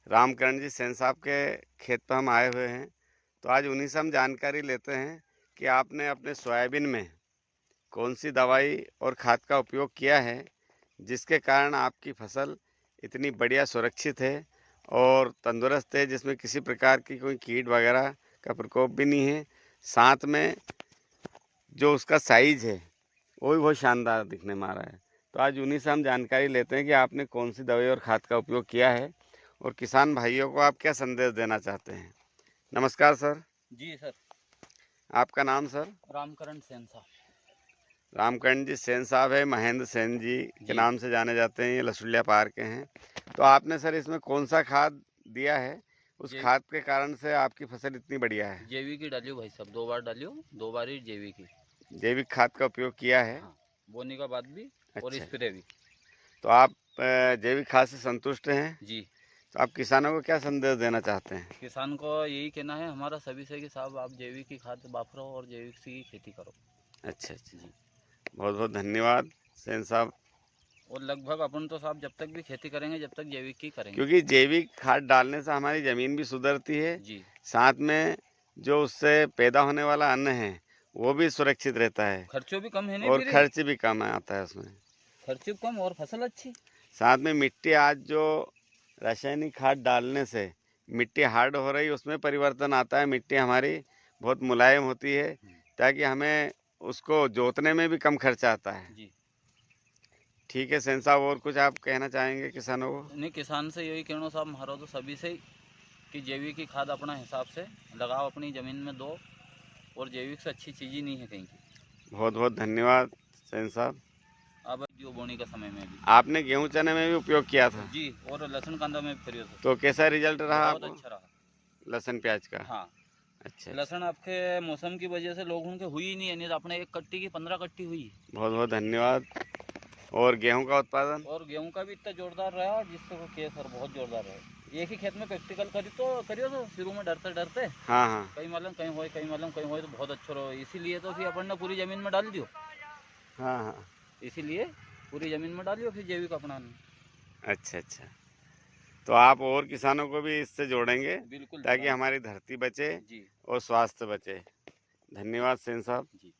रामकरण जी सेन साहब के खेत पर हम आए हुए हैं। तो आज उन्हीं से हम जानकारी लेते हैं कि आपने अपने सोयाबीन में कौन सी दवाई और खाद का उपयोग किया है, जिसके कारण आपकी फसल इतनी बढ़िया सुरक्षित है और तंदुरुस्त है, जिसमें किसी प्रकार की कोई कीट वगैरह का प्रकोप भी नहीं है। साथ में जो उसका साइज है वो भी बहुत शानदार दिखने में आ रहा है। तो आज उन्हीं से हम जानकारी लेते हैं कि आपने कौन सी दवाई और खाद का उपयोग किया है और किसान भाइयों को आप क्या संदेश देना चाहते हैं। नमस्कार सर। जी सर। आपका नाम सर? रामकरण सेन साहब। रामकरण जी सेन साहब है, महेंद्र सेन जी के जी। नाम से जाने जाते हैं, ये लसुलिया पार के हैं। तो आपने सर इसमें कौन सा खाद दिया है, उस जे खाद के कारण से आपकी फसल इतनी बढ़िया है? जैविक ही डालियो भाई साहब, 2 बार डालियो, 2 बार ही जैविक ही। जैविक खाद का उपयोग किया है? हाँ, बोने का बाद भी और अच्छा, स्प्रे भी। तो आप जैविक खाद से संतुष्ट हैं? जी। तो आप किसानों को क्या संदेश देना चाहते हैं? किसान को यही कहना है हमारा सभी से कि साहब आप जैविक की खाद वापरो और जैविक से ही खेती करो। अच्छा, अच्छा। जी। बहुत बहुत धन्यवाद सेन साहब। और लगभग अपन तो साहब जब तक भी खेती करेंगे जब तक जैविक की करेंगे। क्योंकि जैविक खाद डालने से हमारी ज़मीन भी सुधरती है, जी। साथ में जो उससे पैदा होने वाला अन्न है वो भी सुरक्षित रहता है खर्चों भी कम है नहीं और फिर, खर्च भी कम आता है उसमें। खर्च भी कम और फसल अच्छी। साथ में मिट्टी, आज जो रासायनिक खाद डालने से मिट्टी हार्ड हो रही, उसमें परिवर्तन आता है। मिट्टी हमारी बहुत मुलायम होती है, ताकि हमें उसको जोतने में भी कम खर्चा आता है। जी। ठीक है सेन साहब, और कुछ आप कहना चाहेंगे किसानों को? नहीं, किसान से यही कहना साहब हमारा तो सभी से कि जैविक की खाद अपना हिसाब से लगाओ, अपनी ज़मीन में दो, और जैविक से अच्छी चीज़ ही नहीं है कहीं की। बहुत बहुत धन्यवाद सेन साहब। अब जो बोने का समय में भी आपने गेहूं चने में भी उपयोग किया था? जी, और लहसुन कांदा में भी करियो सर। तो कैसा रिजल्ट रहा बहुत आपको अच्छा रहा। लहसुन प्याज का? हाँ। अच्छा, अच्छा। लहसुन आपके मौसम की वजह से लोगों के हुई ही नहीं है, नहीं तो अपने 1 कट्टी की 15 कट्टी हुई। बहुत बहुत धन्यवाद। और गेहूं का उत्पादन? और गेहूं का भी इतना जोरदार रहा जिससे वो के सर बहुत जोरदार रहा। एक ही खेत में प्रैक्टिकल करियो तो शुरू में डरते डरते हाँ, हाँ। कहीं मालूम कहीं होए, कहीं मालूम कहीं होए, तो बहुत अच्छा रहो। इसीलिए तो फिर अपन ने पूरी ज़मीन में डाल दियो। हाँ, हाँ। इसीलिए पूरी ज़मीन में डालियो फिर जैविक अपनाना। अच्छा, अच्छा। तो आप और किसानों को भी इससे जोड़ेंगे, बिल्कुल ताकि जोड़ाएंगे। हमारी धरती बचे जी। और स्वास्थ्य बचे। धन्यवाद सेन साहब। जी।